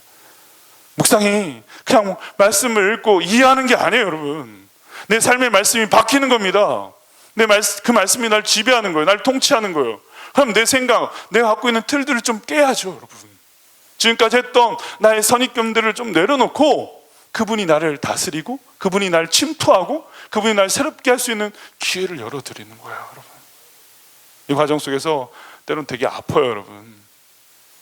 묵상이 그냥 말씀을 읽고 이해하는 게 아니에요. 여러분, 내 삶의 말씀이 바뀌는 겁니다. 그 말씀이 날 지배하는 거예요. 날 통치하는 거예요. 그럼 내 생각, 내가 갖고 있는 틀들을 좀 깨야죠, 여러분. 지금까지 했던 나의 선입견들을 좀 내려놓고 그분이 나를 다스리고 그분이 날 침투하고 그분이 날 새롭게 할 수 있는 기회를 열어드리는 거예요, 여러분. 이 과정 속에서 때로는 되게 아파요, 여러분.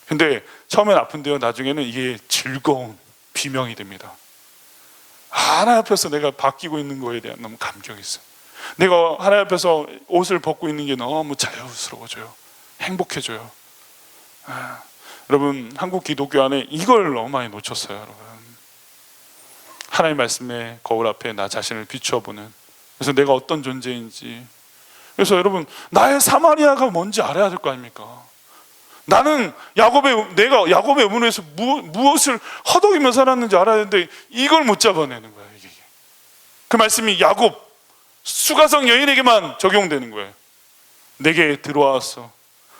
근데 처음엔 아픈데요, 나중에는 이게 즐거운 비명이 됩니다. 하나님 앞에서 내가 바뀌고 있는 거에 대한 너무 감격이 있어요. 내가 하나님 앞에서 옷을 벗고 있는 게 너무 자유스러워져요. 행복해져요. 여러분, 한국 기독교 안에 이걸 너무 많이 놓쳤어요, 여러분. 하나님 말씀의 거울 앞에 나 자신을 비추어보는, 그래서 내가 어떤 존재인지. 그래서 여러분, 나의 사마리아가 뭔지 알아야 될 거 아닙니까? 나는 내가 야곱의 의문에서 무엇을 허덕이며 살았는지 알아야 되는데 이걸 못 잡아내는 거야. 이게. 그 말씀이 야곱 수가성 여인에게만 적용되는 거예요. 내게 들어와서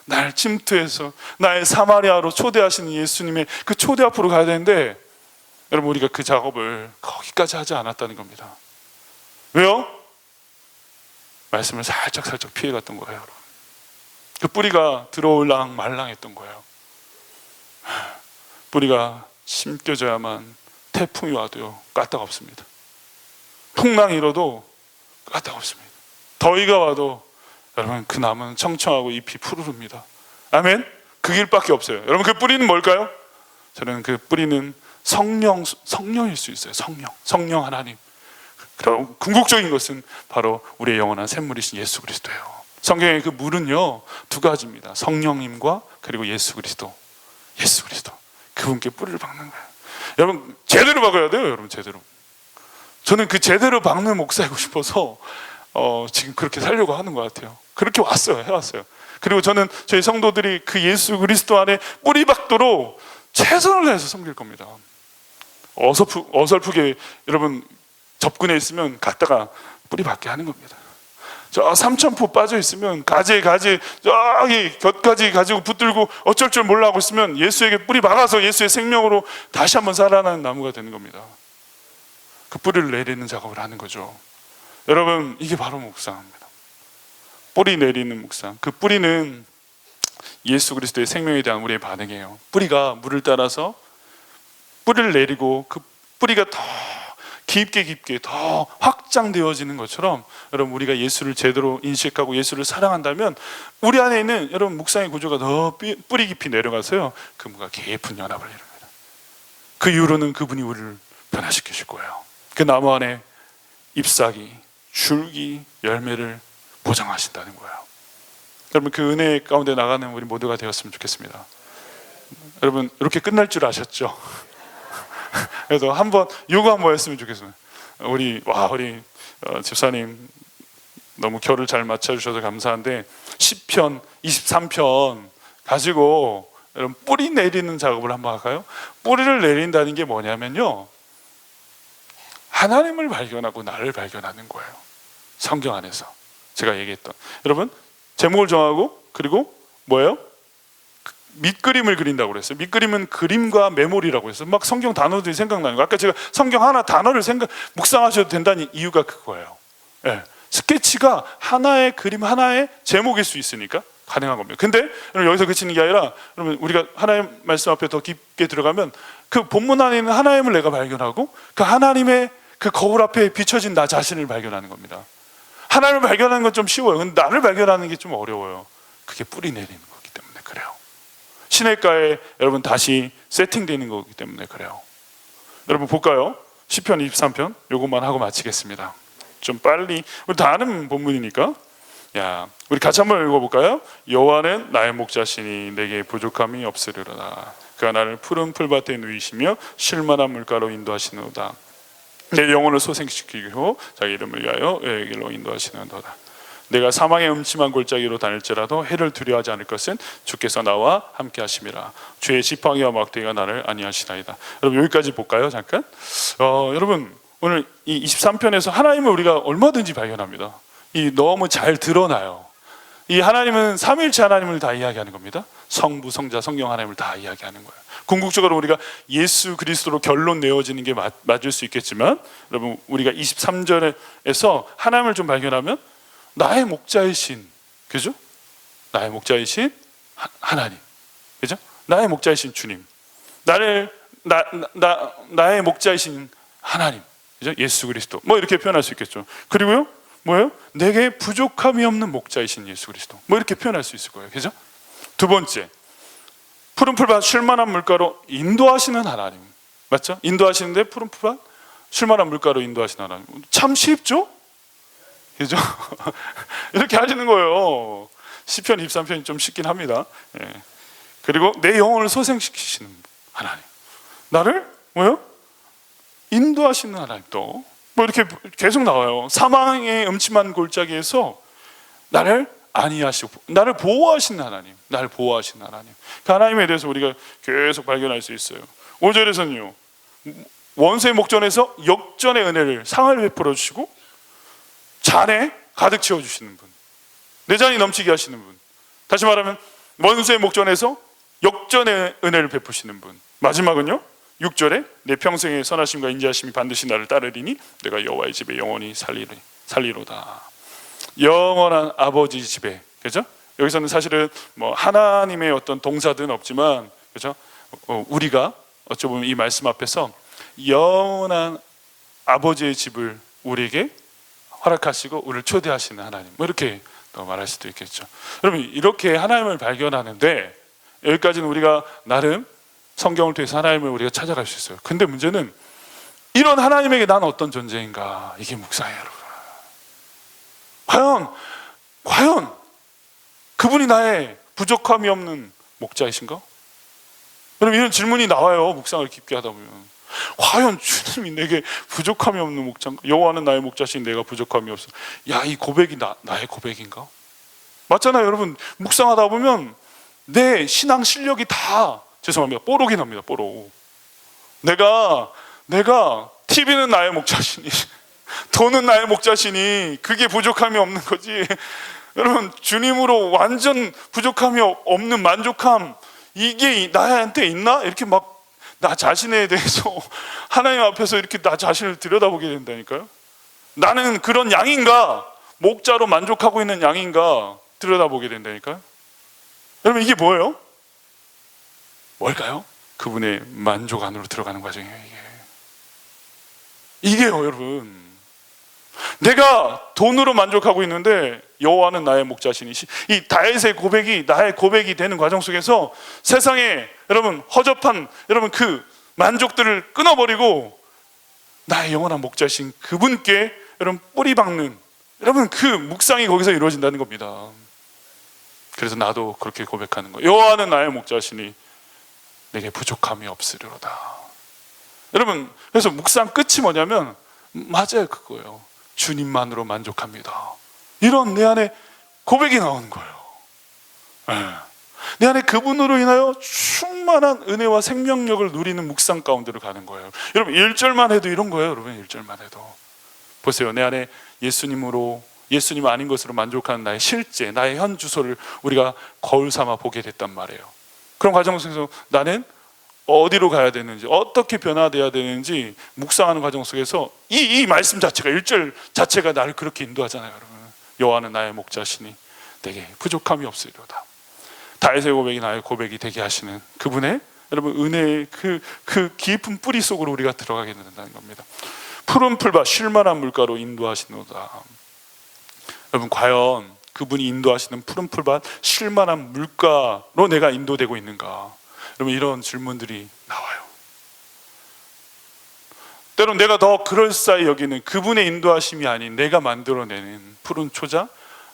날 침투해서 나의 사마리아로 초대하시는 예수님의 그 초대 앞으로 가야 되는데, 여러분 우리가 그 작업을 거기까지 하지 않았다는 겁니다. 왜요? 말씀을 살짝 피해갔던 거예요, 여러분. 그 뿌리가 들어올랑 말랑했던 거예요. 뿌리가 심겨져야만 태풍이 와도요 까딱없습니다. 풍랑이 일어도 까딱없습니다. 더위가 와도 여러분 그 나무는 청청하고 잎이 푸르릅니다. 아멘. 그 길밖에 없어요. 여러분, 그 뿌리는 뭘까요? 저는 그 뿌리는 성령일 수 있어요. 성령 하나님. 그럼 궁극적인 것은 바로 우리의 영원한 샘물이신 예수 그리스도예요. 성경의 그 물은요 두 가지입니다. 성령님과 그리고 예수 그리스도. 그분께 뿌리를 박는 거예요. 여러분 제대로 박아야 돼요. 여러분 제대로. 저는 그 제대로 박는 목사이고 싶어서 지금 그렇게 살려고 하는 것 같아요. 그렇게 해왔어요. 그리고 저는 저희 성도들이 그 예수 그리스도 안에 뿌리 박도록 최선을 다해서 섬길 겁니다. 어설프게 여러분 접근해 있으면 갔다가 뿌리 박게 하는 겁니다. 저 삼천포 빠져 있으면 가지 저기 곁까지 가지고 붙들고 어쩔 줄 몰라 하고 있으면 예수에게 뿌리 박아서 예수의 생명으로 다시 한번 살아나는 나무가 되는 겁니다. 그 뿌리를 내리는 작업을 하는 거죠. 여러분 이게 바로 묵상입니다. 뿌리 내리는 묵상. 그 뿌리는 예수 그리스도의 생명에 대한 우리의 반응이에요. 뿌리가 물을 따라서 뿌리를 내리고 그 뿌리가 더 깊게 더 확장되어지는 것처럼 여러분 우리가 예수를 제대로 인식하고 예수를 사랑한다면 우리 안에 있는 여러분 묵상의 구조가 더 뿌리 깊이 내려가서요 그분과 깊은 연합을 이룹니다. 그 이후로는 그분이 우리를 변화시키실 거예요. 그 나무 안에 잎사귀, 줄기, 열매를 보장하신다는 거예요. 여러분 그 은혜 가운데 나가는 우리 모두가 되었으면 좋겠습니다. 여러분 이렇게 끝날 줄 아셨죠? 그래서 한번 요거 한번 했으면 좋겠습니다. 우리 집사님 너무 결을 잘 맞춰주셔서 감사한데 시편 23편 가지고 여러분 뿌리 내리는 작업을 한번 할까요? 뿌리를 내린다는 게 뭐냐면요 하나님을 발견하고 나를 발견하는 거예요. 성경 안에서 제가 얘기했던 여러분 제목을 정하고 그리고 뭐예요? 밑그림을 그린다고 그랬어요. 밑그림은 그림과 메모리라고 했어요. 막 성경 단어들이 생각나는 거. 아까 제가 성경 하나 단어를 묵상하셔도 된다는 이유가 그거예요. 네. 스케치가 하나의 그림 하나의 제목일 수 있으니까 가능한 겁니다. 근데 여기서 그치는 게 아니라 여러분 우리가 하나님 말씀 앞에 더 깊게 들어가면 그 본문 안에 있는 하나님을 내가 발견하고 그 하나님의 그 거울 앞에 비춰진 나 자신을 발견하는 겁니다. 하나님을 발견하는 건 좀 쉬워요. 근데 나를 발견하는 게 좀 어려워요. 그게 뿌리 내리는 거기 때문에 그래요. 시냇가에 여러분 다시 세팅되는 거기 때문에 그래요. 여러분 볼까요? 시편 23편 요것만 하고 마치겠습니다. 좀 빨리 우리 다 아는 본문이니까 우리 같이 한번 읽어볼까요? 여호와는 나의 목자시니 내게 부족함이 없으리로다. 그가 나를 푸른 풀밭에 누이시며 쉴만한 물가로 인도하시노다. 내 영혼을 소생시키고 자기 이름을 위하여 여의 길로 인도하시는도다. 내가 사망의 음침한 골짜기로 다닐지라도 해를 두려워하지 않을 것은 주께서 나와 함께 하심이라. 주의 지팡이와 막대기가 나를 안위하시나이다. 여러분 여기까지 볼까요? 잠깐. 여러분 오늘 이 23편에서 하나님을 우리가 얼마든지 발견합니다. 이 너무 잘 드러나요. 이 하나님은 삼위일체 하나님을 다 이야기하는 겁니다. 성부, 성자, 성령 하나님을 다 이야기하는 거예요. 궁극적으로 우리가 예수 그리스도로 결론 내어지는 게 맞을 수 있겠지만 여러분 우리가 23절에서 하나님을 좀 발견하면 나의 목자이신, 그죠? 나의 목자이신 하나님, 그죠? 나의 목자이신 주님, 나의 목자이신 하나님, 그죠? 예수 그리스도, 뭐 이렇게 표현할 수 있겠죠. 그리고요, 뭐예요? 내게 부족함이 없는 목자이신 예수 그리스도, 뭐 이렇게 표현할 수 있을 거예요, 그죠? 두 번째, 푸른 풀밭 쉴만한 물가로 인도하시는 하나님, 맞죠? 인도하시는데 푸른 풀밭 쉴만한 물가로 인도하시는 하나님, 참 쉽죠? 그죠? 이렇게 하시는 거예요. 시편 23편이 좀 쉽긴 합니다. 예. 그리고 내 영혼을 소생시키시는 하나님, 나를 뭐요? 인도하시는 하나님, 또 뭐 이렇게 계속 나와요. 사망의 음침한 골짜기에서 나를 안위하시고 나를 보호하시는 하나님, 나를 보호하시는 하나님, 그 하나님에 대해서 우리가 계속 발견할 수 있어요. 5절에서는요 원수의 목전에서 역전의 은혜를 상을 베풀어 주시고 잔에 가득 채워주시는 분, 내 잔이 넘치게 하시는 분, 다시 말하면 원수의 목전에서 역전의 은혜를 베푸시는 분. 마지막은요 6절에 내 평생의 선하심과 인자하심이 반드시 나를 따르리니 내가 여호와의 집에 영원히 살리로다. 영원한 아버지 집에, 그죠? 여기서는 사실은 뭐 하나님의 어떤 동사들은 없지만, 그죠? 우리가 어찌 보면 이 말씀 앞에서 영원한 아버지의 집을 우리에게 허락하시고 우리를 초대하시는 하나님, 뭐 이렇게 또 말할 수도 있겠죠. 여러분 이렇게 하나님을 발견하는데 여기까지는 우리가 나름 성경을 통해서 하나님을 우리가 찾아갈 수 있어요. 근데 문제는 이런 하나님에게 난 어떤 존재인가? 이게 묵상이에요, 여러분. 과연 그분이 나의 부족함이 없는 목자이신가? 여러분, 이런 질문이 나와요. 묵상을 깊게 하다 보면. 과연 주님이 내게 부족함이 없는 목자인가? 여호와는 나의 목자신 내가 부족함이 없어. 야, 이 고백이 나의 고백인가? 맞잖아요, 여러분. 묵상하다 보면 내 신앙 실력이 다, 죄송합니다, 뽀록이 납니다. 뽀록. 내가 TV는 나의 목자시니, 돈은 나의 목자시니, 그게 부족함이 없는 거지. 여러분, 주님으로 완전 부족함이 없는 만족함, 이게 나한테 있나? 이렇게 막 나 자신에 대해서 하나님 앞에서 이렇게 나 자신을 들여다보게 된다니까요. 나는 그런 양인가? 목자로 만족하고 있는 양인가? 들여다보게 된다니까요. 여러분, 이게 뭐예요? 뭘까요? 그분의 만족 안으로 들어가는 과정이에요. 이게요, 여러분. 내가 돈으로 만족하고 있는데 여호와는 나의 목자시니, 이 다윗의 고백이 나의 고백이 되는 과정 속에서 세상에 여러분 허접한 여러분 그 만족들을 끊어버리고 나의 영원한 목자신 그분께 여러분 뿌리 박는 여러분 그 묵상이 거기서 이루어진다는 겁니다. 그래서 나도 그렇게 고백하는 거예요. 여호와는 나의 목자시니 내게 부족함이 없으리로다. 여러분, 그래서 묵상 끝이 뭐냐면 맞아요, 그거예요. 주님만으로 만족합니다. 이런 내 안에 고백이 나오는 거예요. 내 안에 그분으로 인하여 충만한 은혜와 생명력을 누리는 묵상 가운데로 가는 거예요. 여러분, 1절만 해도 이런 거예요. 여러분, 1절만 해도 보세요. 내 안에 예수님 아닌 것으로 만족하는 나의 실제, 나의 현 주소를 우리가 거울 삼아 보게 됐단 말이에요. 그런 과정 속에서 나는 어디로 가야 되는지, 어떻게 변화되어야 되는지 묵상하는 과정 속에서 이 말씀 자체가, 1절 자체가 나를 그렇게 인도하잖아요, 여러분. 여호와는 나의 목자시니 내게 부족함이 없으리로다. 다윗의 고백이 나의 고백이 되게 하시는 그분의 여러분 은혜의 그 깊은 뿌리 속으로 우리가 들어가게 된다는 겁니다. 푸른 풀밭 쉴만한 물가로 인도하시노다. 여러분, 과연 그분이 인도하시는 푸른 풀밭 쉴만한 물가로 내가 인도되고 있는가? 여러분, 이런 질문들이 나와요. 때론 내가 더 그럴싸히 여기는 그분의 인도하심이 아닌 내가 만들어내는 푸른 초장,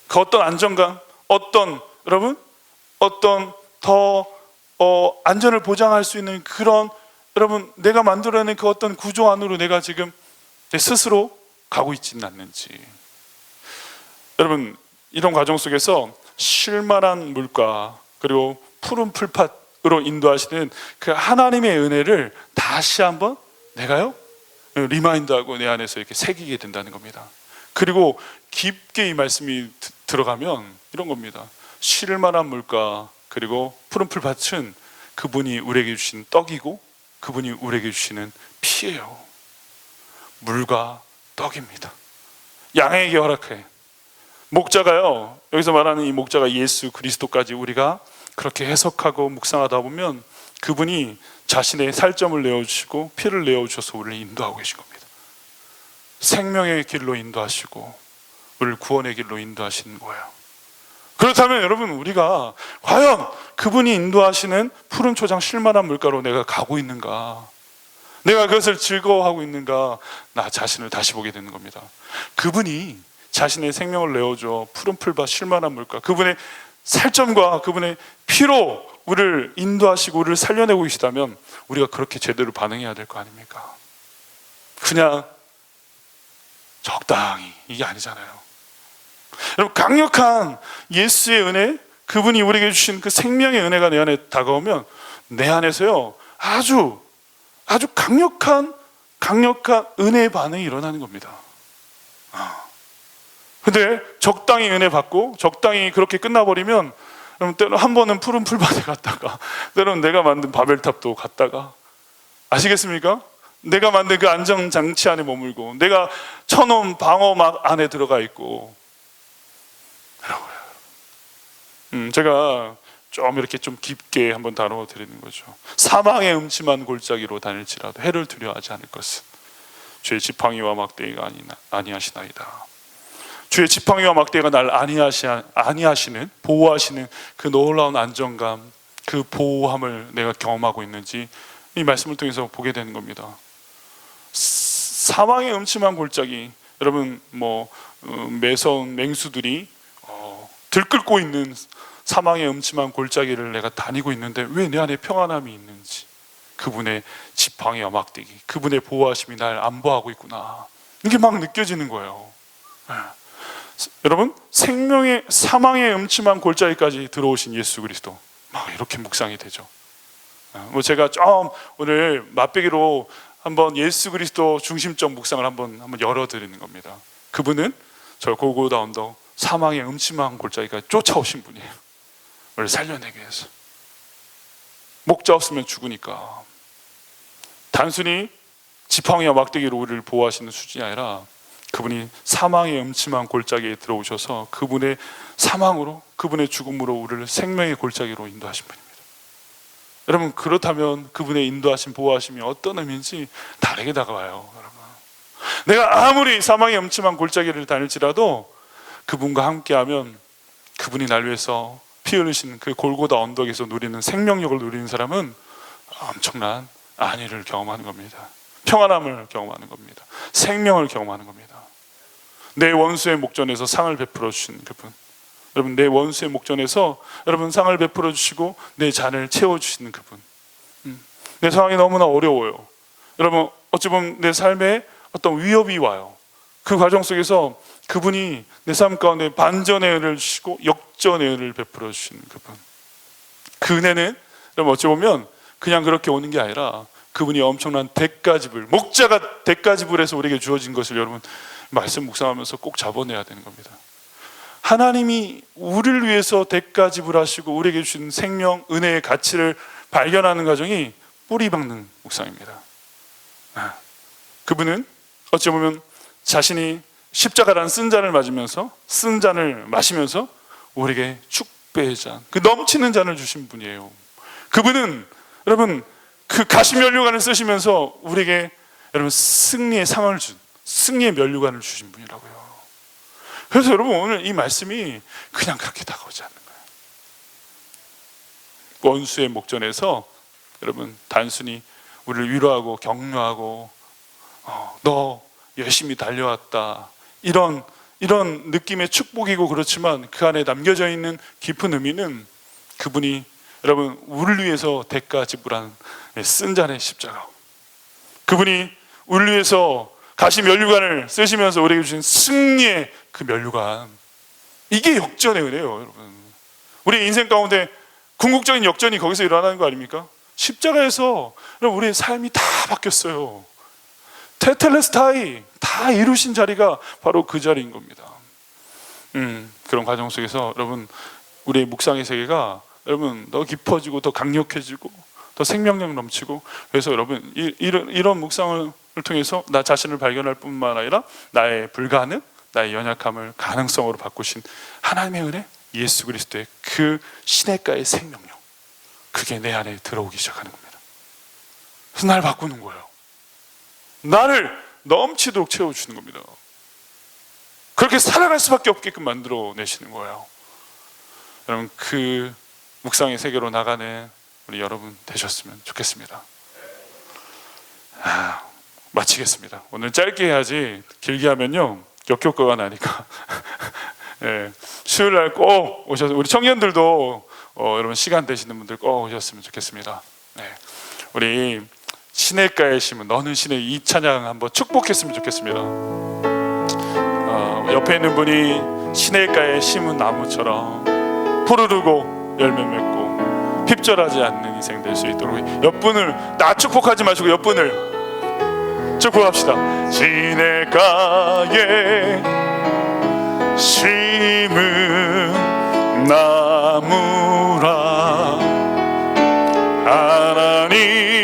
그 어떤 안정감, 여러분 어떤 더 안전을 보장할 수 있는 그런 여러분 내가 만들어낸 그 어떤 구조 안으로 내가 지금 내 스스로 가고 있지는 않는지. 여러분, 이런 과정 속에서 쉴만한 물가 그리고 푸른 풀밭으로 인도하시는 그 하나님의 은혜를 다시 한번 내가요 리마인드하고 내 안에서 이렇게 새기게 된다는 겁니다. 그리고 깊게 이 말씀이 들어가면 이런 겁니다. 쉴만한 물가 그리고 푸른 풀밭은 그분이 우리에게 주신 떡이고 그분이 우리에게 주시는 피예요. 물과 떡입니다. 양에게 허락해. 목자가요, 여기서 말하는 이 목자가 예수 그리스도까지 우리가 그렇게 해석하고 묵상하다 보면 그분이 자신의 살점을 내어주시고 피를 내어주셔서 우리를 인도하고 계신 겁니다. 생명의 길로 인도하시고 우리를 구원의 길로 인도하시는 거예요. 그렇다면 여러분, 우리가 과연 그분이 인도하시는 푸른 초장 쉴만한 물가로 내가 가고 있는가? 내가 그것을 즐거워하고 있는가? 나 자신을 다시 보게 되는 겁니다. 그분이 자신의 생명을 내어줘 푸른 풀밭 쉴만한 물가, 그분의 살점과 그분의 피로 우리를 인도하시고 우리를 살려내고 계시다면 우리가 그렇게 제대로 반응해야 될 거 아닙니까? 그냥 적당히 이게 아니잖아요. 여러분, 강력한 예수의 은혜, 그분이 우리에게 주신 그 생명의 은혜가 내 안에 다가오면 내 안에서요 아주 강력한 은혜의 반응이 일어나는 겁니다. 근데 적당히 은혜 받고 적당히 그렇게 끝나버리면 때론 한 번은 푸른 풀밭에 갔다가 때론 내가 만든 바벨탑도 갔다가, 아시겠습니까? 내가 만든 그 안정장치 안에 머물고 내가 쳐놓은 방어막 안에 들어가 있고. 제가 좀 이렇게 좀 깊게 한번 다루어 드리는 거죠. 사망의 음침한 골짜기로 다닐지라도 해를 두려워하지 않을 것은 주의 지팡이와 막대기가 아니하시나이다. 주의 지팡이와 막대기가 날 아니하시는, 보호하시는 그 놀라운 안정감, 그 보호함을 내가 경험하고 있는지 이 말씀을 통해서 보게 되는 겁니다. 사망의 음침한 골짜기, 여러분 매서운 맹수들이 들끓고 있는 사망의 음침한 골짜기를 내가 다니고 있는데 왜 내 안에 평안함이 있는지, 그분의 지팡이와 막대기, 그분의 보호하심이 날 안보하고 있구나, 이게 막 느껴지는 거예요. 여러분, 생명의 사망의 음침한 골짜기까지 들어오신 예수 그리스도, 막 이렇게 묵상이 되죠. 제가 좀 오늘 맛배기로 한번 예수 그리스도 중심적 묵상을 한번 열어드리는 겁니다. 그분은 저 골고다 언덕 사망의 음침한 골짜기까지 쫓아오신 분이에요. 우리를 살려내기 위해서. 목자 없으면 죽으니까. 단순히 지팡이와 막대기로 우리를 보호하시는 수준이 아니라 그분이 사망의 음침한 골짜기에 들어오셔서 그분의 사망으로, 그분의 죽음으로 우리를 생명의 골짜기로 인도하신 분입니다. 여러분, 그렇다면 그분의 인도하심, 보호하심이 어떤 의미인지 다르게 다가와요. 여러분, 내가 아무리 사망의 음침한 골짜기를 다닐지라도 그분과 함께하면, 그분이 날 위해서 피 흘리신 그 골고다 언덕에서 누리는 생명력을 누리는 사람은 엄청난 안위를 경험하는 겁니다. 평안함을 경험하는 겁니다. 생명을 경험하는 겁니다. 내 원수의 목전에서 상을 베풀어 주신 그분, 여러분, 내 원수의 목전에서 여러분 상을 베풀어 주시고 내 잔을 채워주시는 그분. 내 상황이 너무나 어려워요. 여러분, 어찌 보면 내 삶에 어떤 위협이 와요. 그 과정 속에서 그분이 내 삶 가운데 반전의 은혜를 주시고 역전의 은혜를 베풀어 주시는 그분. 그 은혜는 여러분 어찌 보면 그냥 그렇게 오는 게 아니라 그분이 엄청난 대가지불, 목자가 대가지불해서 우리에게 주어진 것을 여러분 말씀 묵상하면서 꼭 잡아내야 되는 겁니다. 하나님이 우리를 위해서 대가지불하시고 우리에게 주신 생명, 은혜의 가치를 발견하는 과정이 뿌리 박는 묵상입니다. 그분은 어찌 보면 자신이 십자가라는 쓴 잔을 맞으면서, 쓴 잔을 마시면서 우리에게 축배의 잔, 그 넘치는 잔을 주신 분이에요. 그분은 여러분 그 가시면류관을 쓰시면서 우리에게 여러분 승리의 상을 준, 승리의 면류관을 주신 분이라고요. 그래서 여러분 오늘 이 말씀이 그냥 그렇게 다가오지 않는 거예요. 원수의 목전에서 여러분 단순히 우리를 위로하고 격려하고 너 열심히 달려왔다, 이런 느낌의 축복이고, 그렇지만 그 안에 남겨져 있는 깊은 의미는 그분이 여러분 우리를 위해서 대가 지불한 쓴 잔의 십자가, 그분이 우리를 위해서 가시 면류관을 쓰시면서 우리에게 주신 승리의 그 면류관, 이게 역전의 은혜예요. 여러분, 우리 인생 가운데 궁극적인 역전이 거기서 일어나는 거 아닙니까? 십자가에서 여러분 우리의 삶이 다 바뀌었어요. 테텔레스타이 다 이루신 자리가 바로 그 자리인 겁니다. 그런 과정 속에서 여러분 우리의 묵상의 세계가 여러분 더 깊어지고 더 강력해지고 더 생명력 넘치고, 그래서 여러분 이런 묵상을 통해서 나 자신을 발견할 뿐만 아니라 나의 불가능, 나의 연약함을 가능성으로 바꾸신 하나님의 은혜, 예수 그리스도의 그 시냇가의 생명력, 그게 내 안에 들어오기 시작하는 겁니다. 그래서 날 바꾸는 거예요. 나를 넘치도록 채워주시는 겁니다. 그렇게 살아갈 수밖에 없게끔 만들어내시는 거예요. 여러분 그 묵상의 세계로 나가는 우리 여러분 되셨으면 좋겠습니다. 마치겠습니다. 오늘 짧게 해야지 길게 하면요 역효과가 나니까 네, 수요일 날 꼭 오셔서, 우리 청년들도 여러분 시간 되시는 분들 꼭 오셨으면 좋겠습니다. 네, 우리 시냇가에 심은 너는 시내, 이 찬양 한번 축복했으면 좋겠습니다. 옆에 있는 분이 시냇가에 심은 나무처럼 푸르르고 열매 맺고 핍절하지 않는 인생 될 수 있도록, 옆분을 나 축복하지 마시고 옆분을 축복합시다. 시냇가에 심은 나무라, 하나님의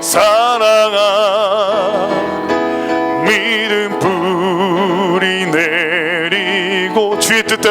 사랑하